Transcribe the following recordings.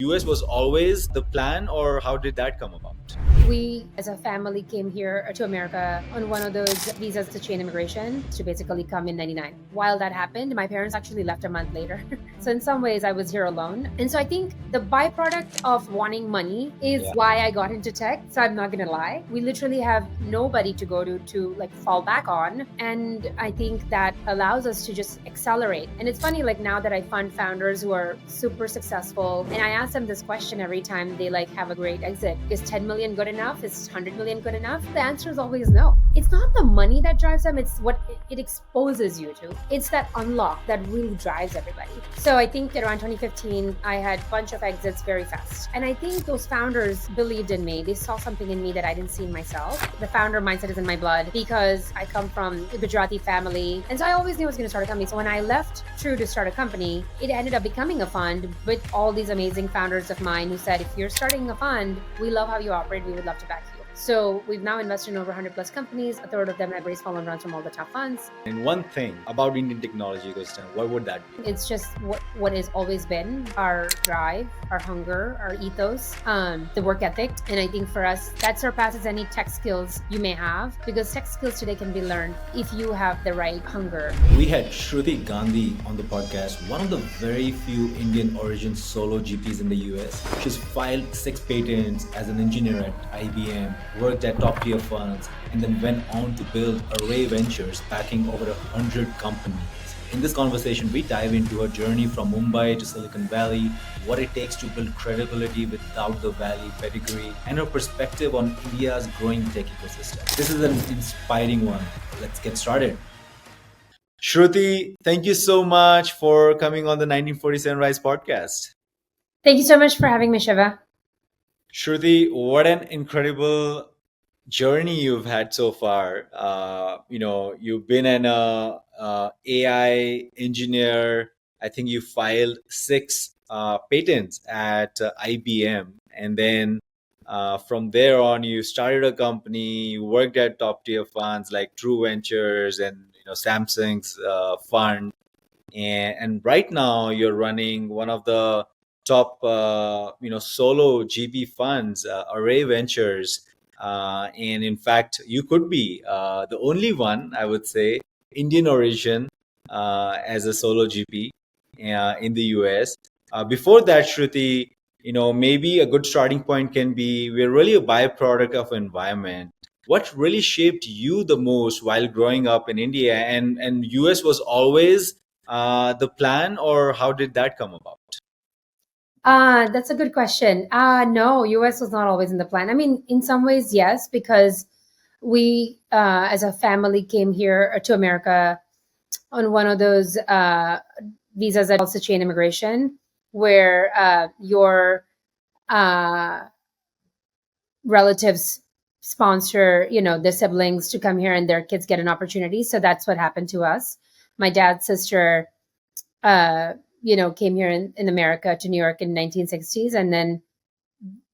US was always the plan, or how did that come about? We, as a family, came here to America on one of those visas to chain immigration to basically come in 99. While that happened, my parents actually left a month later. So, in some ways, I was here alone. And so, I think the byproduct of wanting money is why I got into tech. So, I'm not going to lie. We literally have nobody to go to like fall back on. And I think that allows us to just accelerate. And it's funny, like now that I fund founders who are super successful, and I ask them this question every time they like have a great exit: is 10 million good enough? Is 100 million good enough? The answer is always no. It's not the money that drives them, it's what it exposes you to. It's that unlock that really drives everybody. So I think around 2015, I had a bunch of exits very fast. And I think those founders believed in me. They saw something in me that I didn't see in myself. The founder mindset is in my blood because I come from a Gujarati family. And so I always knew I was going to start a company. So when I left True to start a company, it ended up becoming a fund with all these amazing founders of mine who said, if you're starting a fund, we love how you operate. We would love to back you. So we've now invested in over 100 plus companies. A third of them have raised follow-on rounds from all the top funds. And one thing about Indian technology ecosystem, what would that be? It's just what has always been our drive, our hunger, our ethos, the work ethic. And I think for us, that surpasses any tech skills you may have, because tech skills today can be learned if you have the right hunger. We had Shruti Gandhi on the podcast, one of the very few Indian origin solo GPs in the US. She's filed 6 patents as an engineer at IBM, worked at top tier funds, and then went on to build Array Ventures, backing over 100 companies. In this conversation, we dive into her journey from Mumbai to Silicon Valley, what it takes to build credibility without the Valley pedigree, and her perspective on India's growing tech ecosystem. This is an inspiring one. Let's get started. Shruti, thank you so much for coming on the 1947 Rise podcast. Thank you so much for having me, Shiva. Shruti, what an incredible journey you've had so far. You've been an AI engineer. I think you filed 6 patents at IBM, and then from there on, you started a company. You worked at top tier funds like True Ventures and Samsung's fund, and right now you're running one of the top solo GP funds, Array Ventures. And in fact, you could be the only one, I would say, Indian origin as a solo GP in the US. Before that, Shruti, maybe a good starting point can be, we're really a byproduct of environment. What really shaped you the most while growing up in India, and US was always the plan, or how did that come about? That's a good question. No, US was not always in the plan. I mean, in some ways, yes, because we, as a family, came here to America on one of those visas that also chain immigration, where your relatives sponsor, their siblings to come here and their kids get an opportunity. So that's what happened to us. My dad's sister, came here in America to New York in 1960s, and then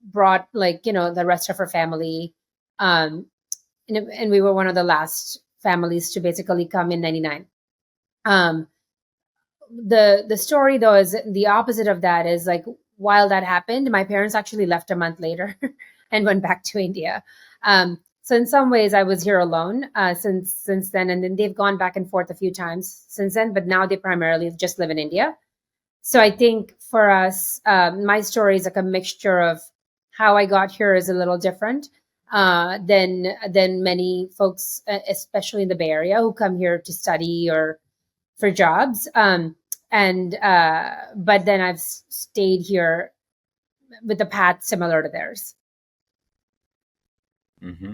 brought the rest of her family. And we were one of the last families to basically come in 99. The story though is the opposite of that. Is like, while that happened, my parents actually left a month later and went back to India. So in some ways, I was here alone since then, and then they've gone back and forth a few times since then. But now they primarily just live in India. So I think for us, my story is like a mixture of how I got here is a little different than many folks, especially in the Bay Area, who come here to study or for jobs. But then I've stayed here with a path similar to theirs. Mm-hmm.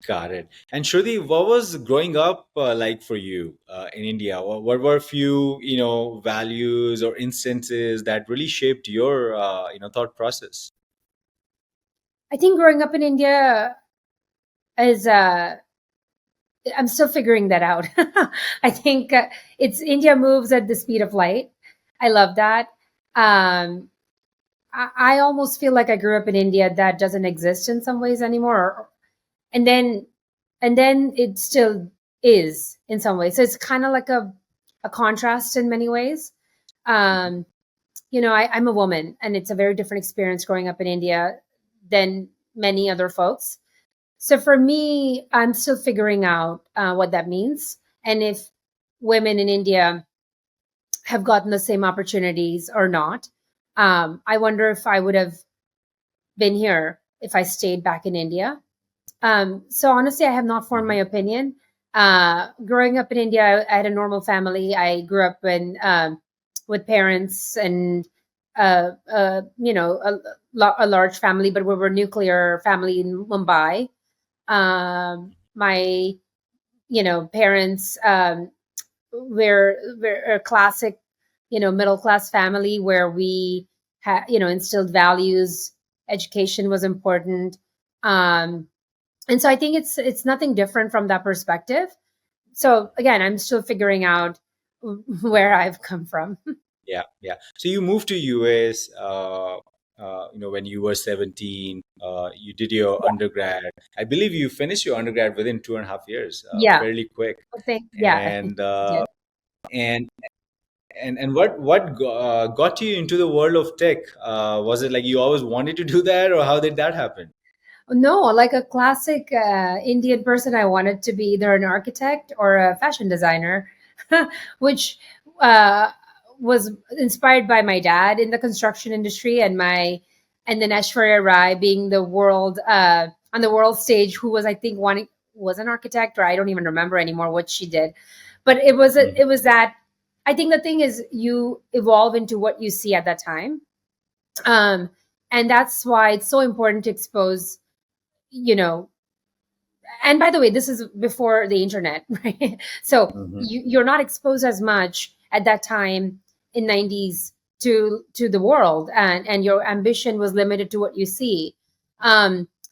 Got it. And Shruti, what was growing up like for you in India? What were a few, values or instances that really shaped your, thought process? I think growing up in India is I'm still figuring that out. I think it's India moves at the speed of light. I love that. Um, I almost feel like I grew up in India that doesn't exist in some ways anymore, and then it still is in some ways. So it's kind of like a contrast in many ways. Um, I'm a woman, and it's a very different experience growing up in India than many other folks. So for me, I'm still figuring out what that means, and if women in India have gotten the same opportunities or not. I wonder if I would have been here if I stayed back in India. So honestly, I have not formed my Hmm. opinion. Growing up in India, I had a normal family. I grew up in with parents and a large family, but we were a nuclear family in Mumbai. My parents we're a classic, middle class family where we instilled values. Education was important. Um, and so I think it's nothing different from that perspective. So again, I'm still figuring out where I've come from. Yeah, yeah. So you moved to US, when you were 17. You did your undergrad. I believe you finished your undergrad within 2.5 years, Yeah. fairly quick. Yeah. And Did. and what got you into the world of tech? Was it like you always wanted to do that, or how did that happen? No, like a classic Indian person, I wanted to be either an architect or a fashion designer, which uh, was inspired by my dad in the construction industry, and then Aishwarya Rai being the world on the world stage, who was, I think, was an architect, or I don't even remember anymore what she did, but it was that. I think the thing is you evolve into what you see at that time, um, and that's why it's so important to expose you know and by the way, this is before the internet, right? So Hmm. you're not exposed as much at that time in 90s to the world, and your ambition was limited to what you see.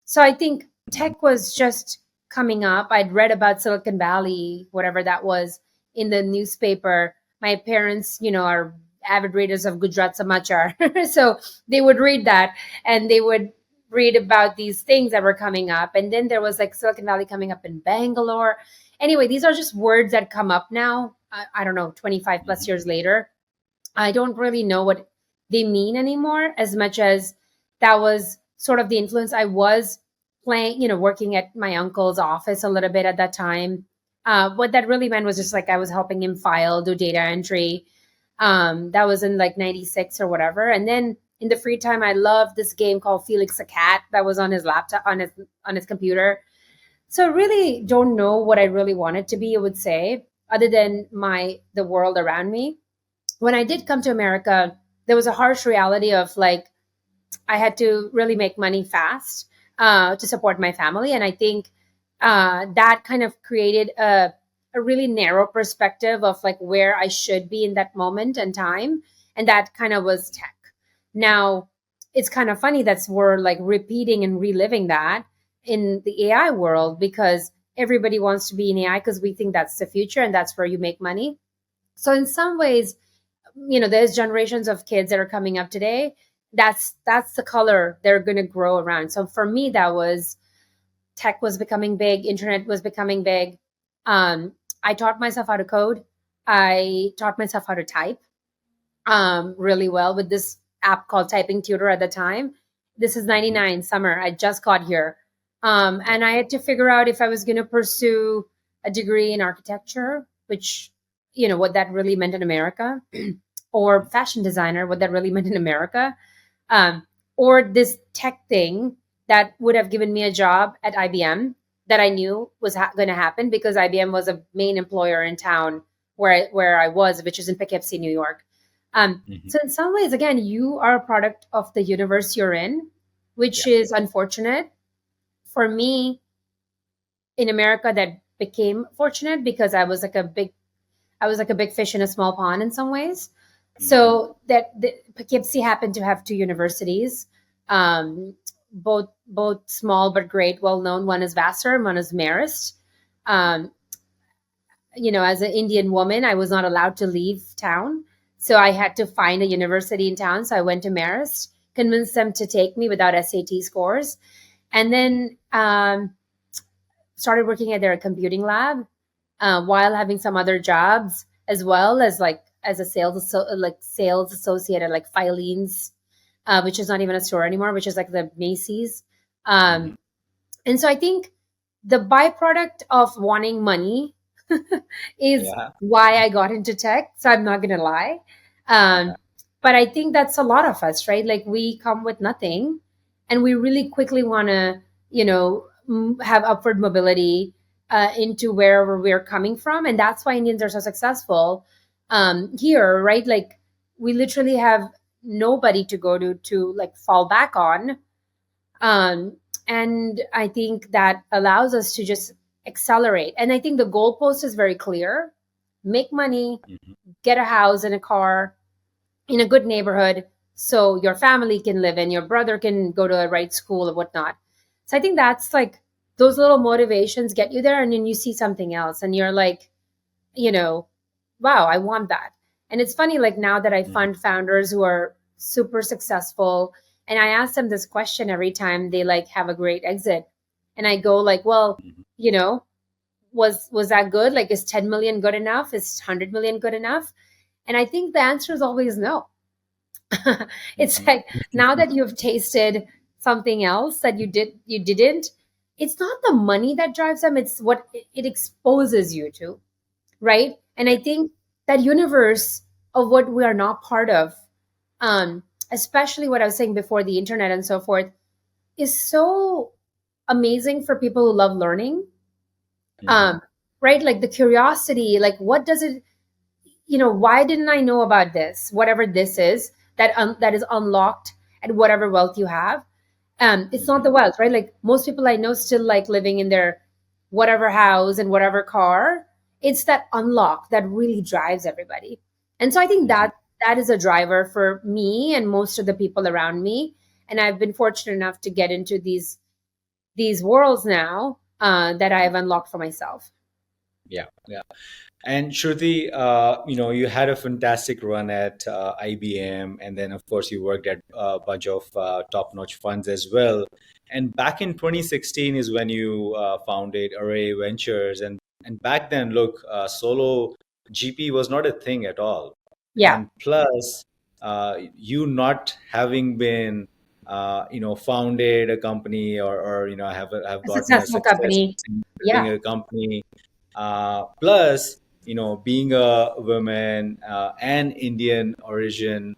So I think tech was just coming up. I'd read about Silicon Valley, whatever that was, in the newspaper. My parents, are avid readers of Gujarat Samachar. So they would read that, and they would read about these things that were coming up. And then there was like Silicon Valley coming up in Bangalore. Anyway, these are just words that come up now. I don't know, 25 plus Hmm. years later. I don't really know what they mean anymore, as much as that was sort of the influence. I was playing, working at my uncle's office a little bit at that time. What that really meant was just like I was helping him file, do data entry. That was in like 96 or whatever. And then in the free time, I loved this game called Felix the Cat that was on his laptop, on his computer. So I really don't know what I really wanted to be, I would say, other than the world around me. When I did come to America, there was a harsh reality of like I had to really make money fast to support my family, and I think that kind of created a really narrow perspective of like where I should be in that moment and time, and that kind of was tech. Now it's kind of funny that we're like repeating and reliving that in the AI world because everybody wants to be in AI because we think that's the future and that's where you make money. So in some ways, there's generations of kids that are coming up today. That's the color they're going to grow around. So for me, that was tech was becoming big, internet was becoming big. I taught myself how to code. I taught myself how to type really well with this app called Typing Tutor at the time. This is Hmm. 99 summer. I just got here. Yeah. And I had to figure out if I was going to pursue a degree in architecture, which, what that really meant in America, or fashion designer, what that really meant in America, um, or this tech thing that would have given me a job at IBM that I knew was going to happen because IBM was a main employer in town where I was, which is in Poughkeepsie, New York. Hmm. So in some ways, again, you are a product of the universe you're in, which Yeah. is unfortunate. For me, in America, that became fortunate because I was like a big fish in a small pond in some ways. Hmm. So that the Poughkeepsie happened to have two universities, both small but great, well known. One is Vassar, and one is Marist. Um, as an Indian woman, I was not allowed to leave town. So I had to find a university in town. So I went to Marist, convinced them to take me without SAT scores, and then started working at their computing lab while having some other jobs as well as like as a sales associate at like Filene's, which is not even a store anymore, which is like the Macy's. Mhm. Um, and so I think the byproduct of wanting money is Yeah. why I got into tech. So I'm not going to lie. Um, but I think that's a lot of us, right? Like we come with nothing and we really quickly want to, have upward mobility into wherever we're coming from. And that's why Indians are so successful here, right? Like we literally have nobody to go to like fall back on. um, and I think that allows us to just accelerate. And I think the goalpost is very clear: make money, Mhm. get a house and a car in a good neighborhood so your family can live in, your brother can go to the right school or whatnot. So I think that's like those little motivations get you there, and then you see something else and you're like, you know, wow, I want that. And it's funny, like now that I Mhm. fund founders who are super successful, and I ask them this question every time they like have a great exit. And I go like, well, Mhm. you know, was that good? Like, is 10 million good enough? Is 100 million good enough? And I think the answer is always no. It's Mhm. like now that you've tasted something else that you didn't, it's not the money that drives them, it's what it exposes you to, right? And I Yeah. think that universe of what we are not part of, especially what I was saying before, the internet and so forth, is so amazing for people who love learning. Mhm. Um, right? Like the curiosity, like what does it, why didn't I know about this? Whatever this is that is unlocked at whatever wealth you have. It's not Mhm. the wealth, right? Like most people I know still like living in their whatever house and whatever car. It's that unlock that really drives everybody. And so I think Mhm. that is a driver for me and most of the people around me. And I've been fortunate enough to get into these worlds now that I've unlocked for myself. Yeah. Yeah. And Shruti, you had a fantastic run at IBM, and then of course you worked at a bunch of top-notch funds as well. And back in 2016 is when you founded Array Ventures, and back then, look, solo GP was not a thing at all. Yeah. And plus, you not having been, founded a company or have A gotten a successful success company. in building Yeah. a company, plus being a woman and Indian origin,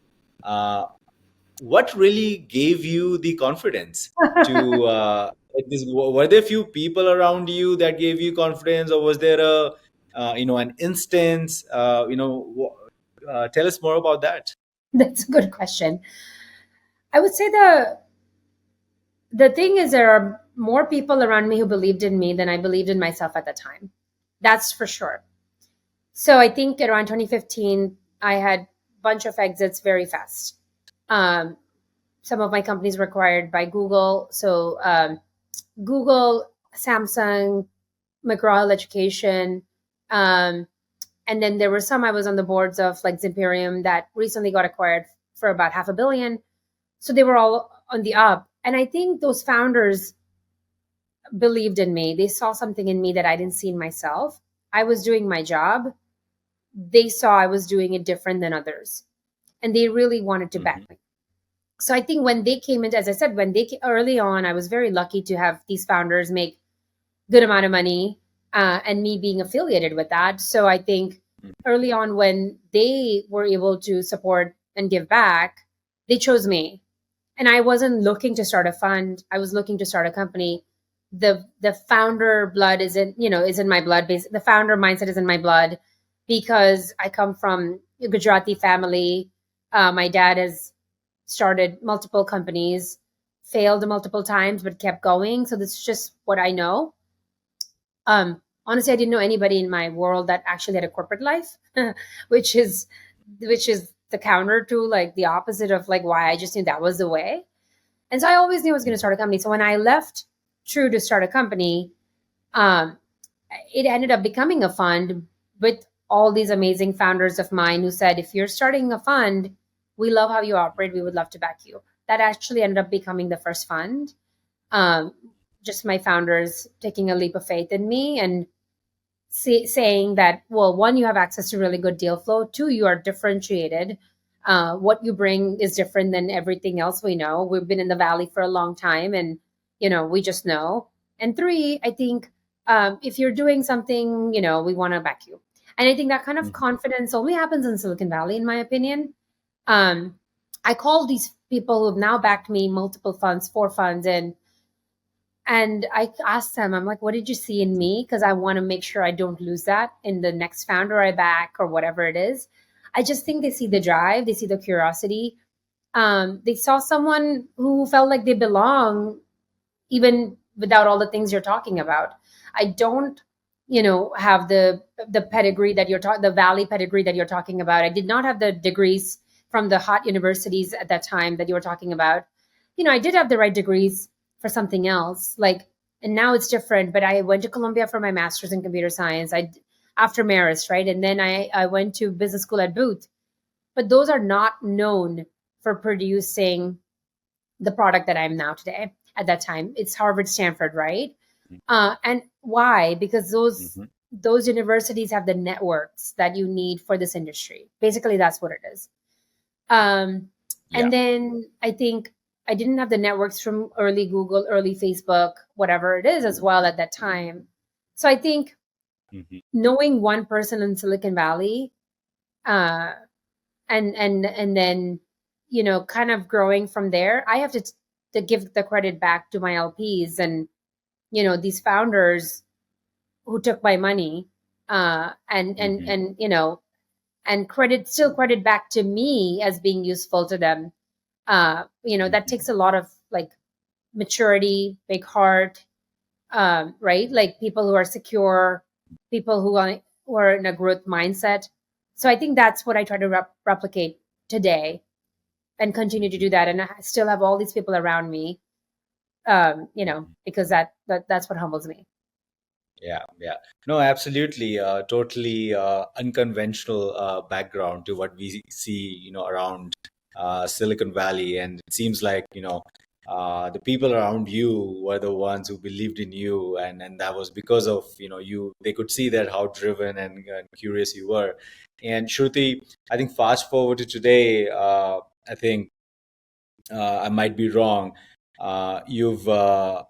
what really gave you the confidence to like this? Were there few people around you that gave you confidence, or was there a an instance? Tell us more about that. That's a good question. I would say the thing is there are more people around me who believed in me than I believed in myself at the time. That's for sure. So I think around 2015 I had a bunch of exits very fast. Um, some of my companies were acquired by Google. So Google, Samsung, McGraw-Hill Education, um, and then there were some I was on the boards of, like Zimperium, that recently got acquired for about 500 million. So they were all on the up. And I think those founders believed in me. They saw something in me that I didn't see in myself. I was doing my job. They saw I was doing it different than others. And they really wanted to back Hmm. me. So I think when they came in, as I said, early on, I was very lucky to have these founders make good amount of money, and me being affiliated with that. So I think early on, when they were able to support and give back, they chose me. And I wasn't looking to start a fund. I was looking to start a company. The founder blood is in my blood. The founder mindset is in my blood because I come from a Gujarati family. My dad has started multiple companies, failed multiple times, but kept going. So this is just what I know. Honestly, I didn't know anybody in my world that actually had a corporate life, which is which is the counter to like the opposite of like why I just knew that was the way. And so I always knew I was going to start a company. So when I left True to start a company, um, it ended up becoming a fund with all these amazing founders of mine who said, if you're starting a fund, we love how you operate. We would love to back you. That actually ended up becoming the first fund. Um, just my founders taking a leap of faith in me and saying that, well, one, you have access to really good deal flow. Two, you are differentiated. What you bring is different than everything else we know. We've been in the valley for a long time, and we just know. And three, I think if you're doing something, we want to back you. And I think that kind of Mhm. confidence only happens in Silicon Valley, in my opinion. Um, I call these people who have now backed me multiple funds, 4 funds, and I asked them, I'm like, what did you see in me? Because I want to make sure I don't lose that in the next founder I back or whatever it is. I just think they see the drive, they see the curiosity. They saw someone who felt like they belong even without all the things you're talking about. I don't, have the pedigree that you're talking, the valley pedigree that you're talking about. I did not have the degrees from the hot universities at that time that you were talking about. I did have the right degrees for something else, like, and now it's different. But I went to Columbia for my master's in computer science. After Marist, right, and then I went to business school at Booth. But those are not known for producing the product that I'm now today. At that time, it's Harvard, Stanford, right? And why? Because Mhm. those universities have the networks that you need for this industry. Basically, that's what it is. Um, Yeah. and then I think I didn't have the networks from early Google, early Facebook, whatever it is, as well at that time. So I think Mhm. knowing one person in Silicon Valley, uh, and then kind of growing from there, I have to give the credit back to my LPs and these founders who took my money, Mhm. and and credit back to me as being useful to them. That Mhm. takes a lot of, like, maturity, big heart, right? Like, people who are secure, people who are in a growth mindset. So I think that's what I try to replicate today, and continue to do Mhm. that. And I still have all these people around me, Mhm. because that's what humbles me. Yeah, yeah. No, absolutely. Totally unconventional background to what we see, around Silicon Valley. And it seems like, the people around you were the ones who believed in you. And that was because of, they could see that how driven and curious you were. And Shruti, I think fast forward to today, I think I might be wrong. You've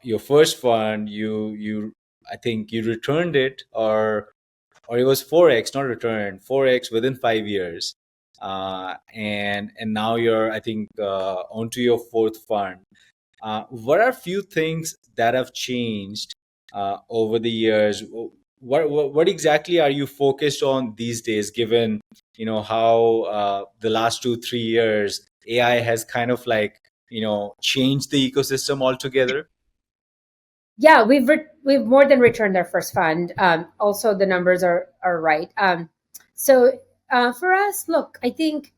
your first fund, I think you returned it, or it was 4x, not returned, 4x within 5 years, and now you're, I think, onto your fourth fund. What are few things that have changed over the years? What exactly are you focused on these days, given how the last 2 3 years AI has kind of like changed the ecosystem altogether? Yeah, we've more than returned our first fund. Also, the numbers are right. So for us, look, I think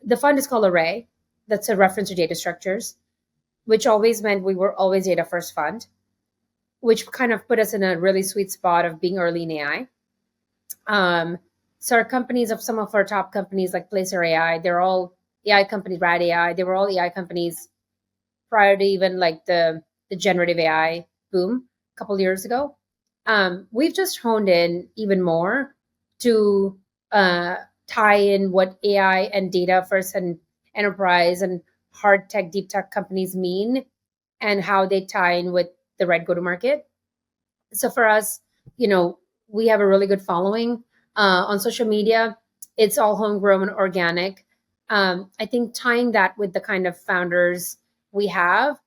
the fund is called Array. That's a reference to data structures, which always meant we were always data first fund, which kind of put us in a really sweet spot of being early in AI. So our companies, of some of our top companies like Placer AI, they're all AI companies. Rad AI, they were all AI companies prior to even like the generative AI boom a couple years ago. We've just honed in even more to uh, tie in what AI and data first and enterprise and hard tech, deep tech companies mean, and how they tie in with the right go to market. So for us, you know, we have a really good following on social media. It's all homegrown and organic. I think tying that with the kind of founders we have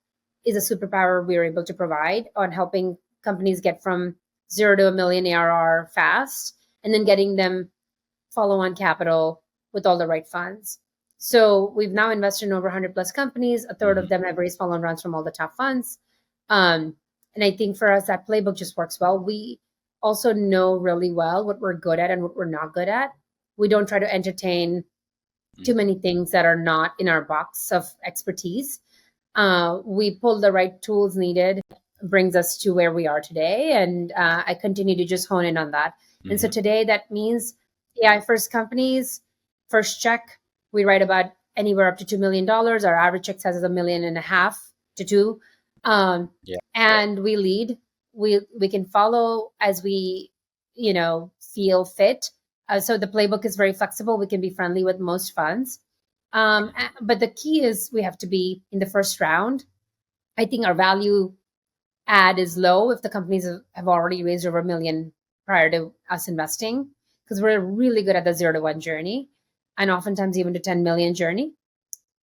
is a superpower we're able to provide on helping companies get from 0 to 1 million ARR fast, and then getting them follow on capital with all the right funds. So we've now invested in over 100 plus companies. A third of Hmm. them have raised follow on rounds from all the top funds. Um, and I think for us, that playbook just works well. We also know really well what we're good at and what we're not good at. We don't try to entertain too many things that are not in our box of expertise. We pull the right tools needed, brings us to where we are today. And I continue to just hone in on that. And so Hmm. today, that means AI first companies, first check, we write about anywhere up to $2 million. Our average check size is 1.5 million to two. Um, Yeah. and we lead. We can follow as we feel fit. So the playbook is very flexible. We can be friendly with most funds. But the key is we have to be in the first round. I think our value add is low if the companies have already raised over a million prior to us investing, because we're really good at the 0 to 1 journey, and oftentimes even to 10 million journey.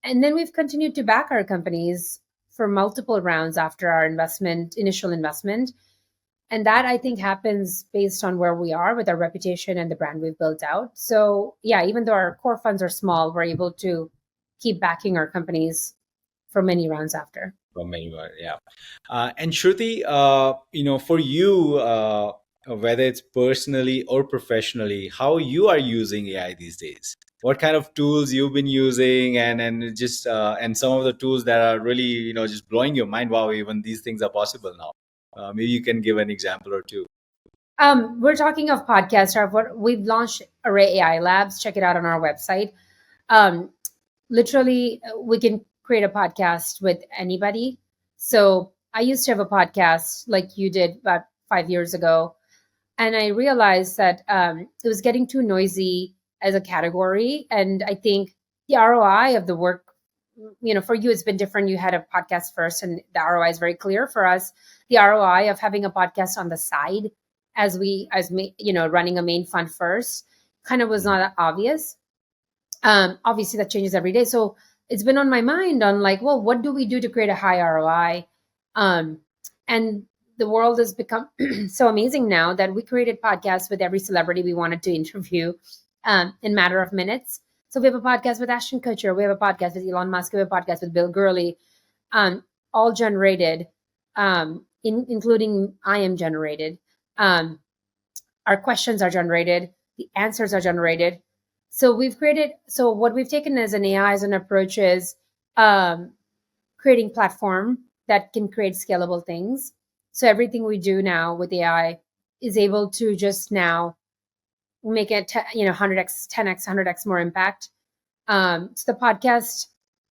And then we've continued to back our companies for multiple rounds after our initial investment. And that, I think, happens based on where we are with our reputation and the brand we've built out. So yeah, even though our core funds are small, we're able to keep backing our companies for many rounds after. From anywhere, yeah. And Shruti, for you, whether it's personally or professionally, how you are using AI these days? What kind of tools you've been using, and just and some of the tools that are really just blowing your mind. Wow, even these things are possible now. Maybe you can give an example or two. We're talking of podcasts. We've launched Array AI Labs. Check it out on our website. Um, Literally, we can create a podcast with anybody. So I used to have a podcast like you did about 5 years ago, and I realized that it was getting too noisy as a category. And I think the ROI of the work, for you, it's been different. You had a podcast first, and the ROI is very clear. For us, the ROI of having a podcast on the side, running a main fund first, kind of was not that obvious. Obviously, that changes every day. So it's been on my mind on like, well, what do we do to create a high ROI? And the world has become so amazing now that we created podcasts with every celebrity we wanted to interview in matter of minutes. So we have a podcast with Ashton Kutcher. We have a podcast with Elon Musk. We have a podcast with Bill Gurley, all generated, including I am generated. Our questions are generated. The answers are generated. So what we've taken as an AI as an approach is creating platform that can create scalable things. So everything we do now with AI is able to just now make it 100x, 10x, 100x more impact. So the podcast,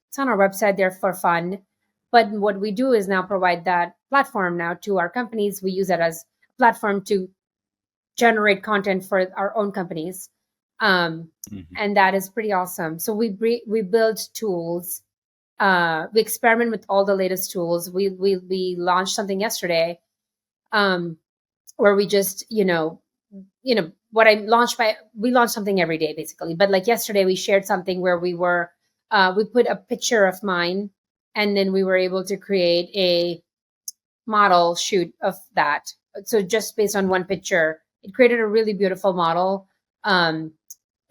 it's on our website there for fun. But what we do is now provide that platform now to our companies. We use it as a platform to generate content for our own companies. And that is pretty awesome. So we build tools. We experiment with all the latest tools. We launched something yesterday, where we just what I launched we launch something every day basically. But like yesterday, we shared something where we put a picture of mine, and then we were able to create a model shoot of that. So just based on one picture, it created a really beautiful model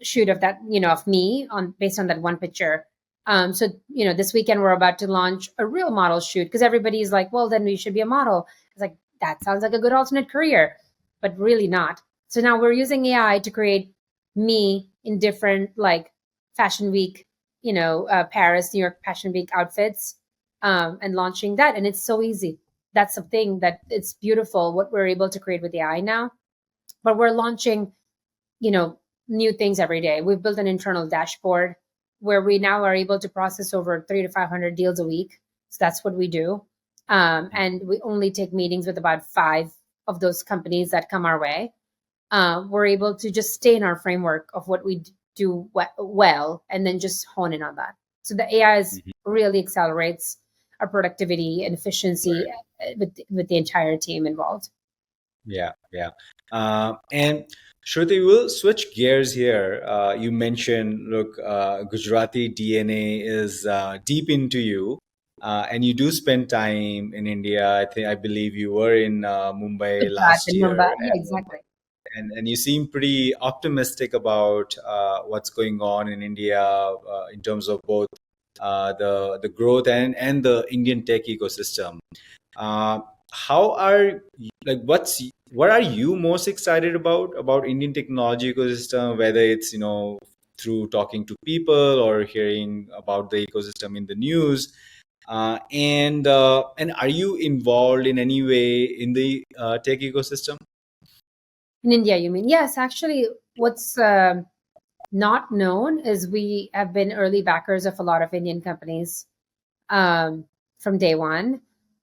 shoot of that, of me based on that one picture. So this weekend we're about to launch a real model shoot, because everybody's like, well, then we should be a model. It's like, that sounds like a good alternate career, but really not. So now we're using AI to create me in different like Fashion Week, Paris, New York Fashion Week outfits, and launching that. And it's so easy. That's the thing, that it's beautiful what we're able to create with AI now. But we're launching, new things every day. We've built an internal dashboard where we now are able to process over 300 to 500 deals a week. So that's what we do. And we only take meetings with about 5 of those companies that come our way. We're able to just stay in our framework of what we do well, and then just hone in on that. So the AI really accelerates our productivity and efficiency with the entire team involved. Yeah, yeah. And Shruti, we'll switch gears here. You mentioned, look, Gujarati DNA is deep into you, and you do spend time in India. I believe you were in Mumbai Gujarat last and year, Mumbai. Yeah, exactly. and you seem pretty optimistic about what's going on in India in terms of both the growth and the Indian tech ecosystem. How are like what are you most excited about Indian technology ecosystem? Whether it's through talking to people or hearing about the ecosystem in the news, and are you involved in any way in the tech ecosystem? In India, you mean? Yes, actually, what's not known is we have been early backers of a lot of Indian companies from day one.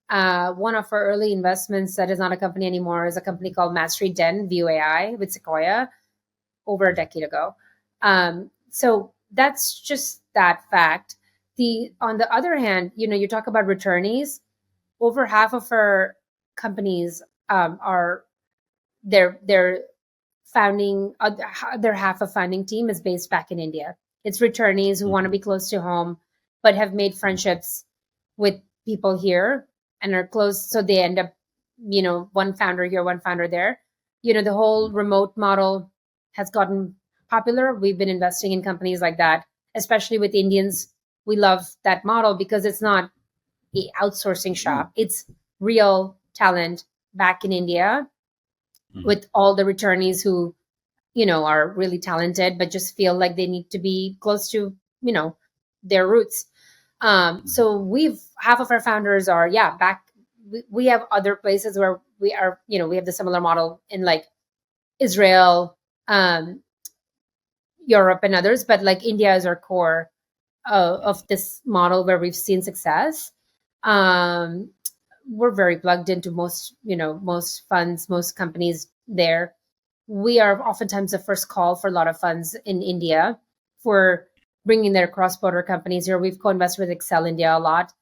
One of our early investments that is not a company anymore is a company called Mastery Den, VUAI, with Sequoia over a decade ago. So that's just that fact. On the other hand, you talk about returnees. Over half of our companies are their founding their half of founding team is based back in India. It's returnees who want to be close to home, but have made friendships with people here and are close, so they end up, one founder here, one founder there. The whole remote model has gotten popular. We've been investing in companies like that, especially with Indians. We love that model because it's not a outsourcing shop. It's real talent back in India with all the returnees who, are really talented, but just feel like they need to be close to, their roots. So half of our founders are, back. We have other places where we are, we have the similar model in like Israel, Europe and others, but like India is our core of this model where we've seen success. We're very plugged into most funds, most companies there. We are oftentimes the first call for a lot of funds in India for bringing their cross-border companies here. We've co-invested with Excel India a lot.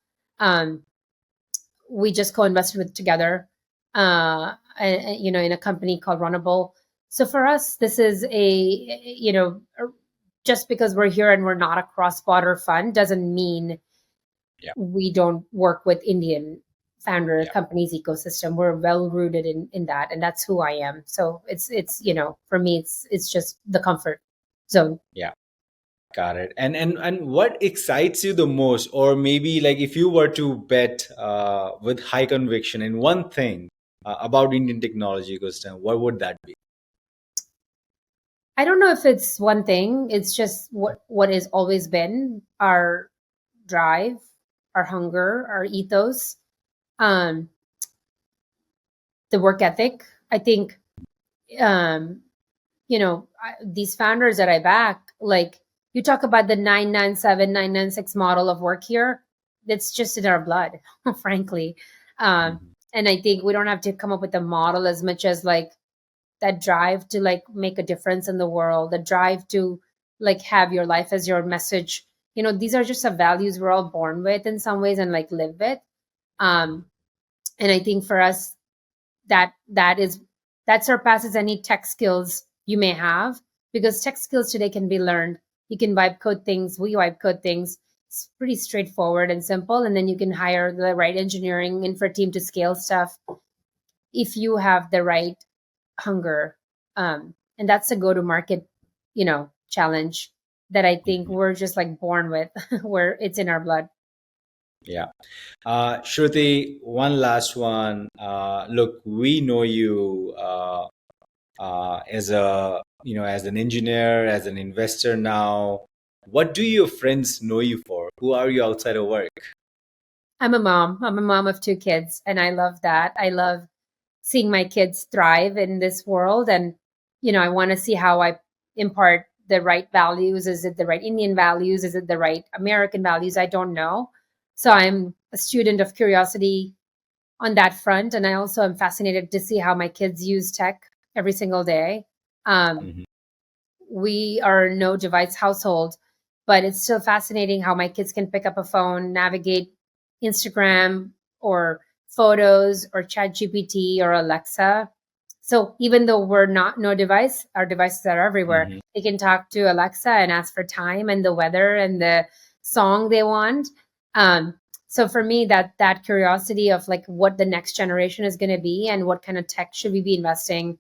We just co-invested with Together, in a company called Runnable. So for us, this is just because we're here and we're not a cross-border fund doesn't mean we don't work with Indian founder companies ecosystem. We're well rooted in that, and that's who I am. So it's for me it's just the comfort zone. Yeah. Got it. And what excites you the most, or maybe like if you were to bet with high conviction in one thing about Indian technology ecosystem, what would that be? I don't know if it's one thing. It's just what has always been our drive, our hunger, our ethos, the work ethic. I think, these founders that I back, like you talk about the 997, 996 model of work here, that's just in our blood, frankly. And I think we don't have to come up with a model as much as like that drive to like make a difference in the world, the drive to like have your life as your message. These are just the values we're all born with in some ways and like live with. And I think for us, that surpasses any tech skills you may have, because tech skills today can be learned. You can vibe code things. We vibe code things. It's pretty straightforward and simple. And then you can hire the right engineering infra team to scale stuff if you have the right hunger. And that's a go-to-market, challenge that I think we're just like born with, where it's in our blood. Yeah. Shruti, one last one. Look, we know you as as an engineer, as an investor now. What do your friends know you for? Who are you outside of work? I'm a mom. I'm a mom of 2 kids, and I love that. I love seeing my kids thrive in this world, and I want to see how I impart the right values. Is it the right Indian values? Is it the right American values? I don't know. So I'm a student of curiosity on that front, and I also am fascinated to see how my kids use tech every single day. We are no device household, but it's still fascinating how my kids can pick up a phone, navigate Instagram or photos or ChatGPT or Alexa. So even though we're not no device, our devices are everywhere. They can talk to Alexa and ask for time and the weather and the song they want. So for me, that curiosity of like what the next generation is going to be and what kind of tech should we be investing,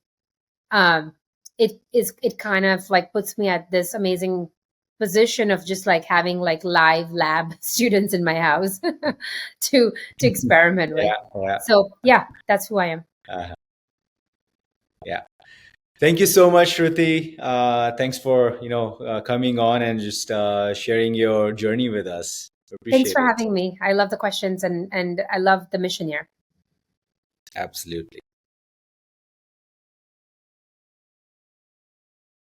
it kind of like puts me at this amazing position of just like having like live lab students in my house to experiment with. Yeah. So yeah, that's who I am. Yeah. Thank you so much, Shruti. Thanks for coming on and just sharing your journey with us. Thanks Appreciate for it. having me. I love the questions and I love the mission here. Absolutely.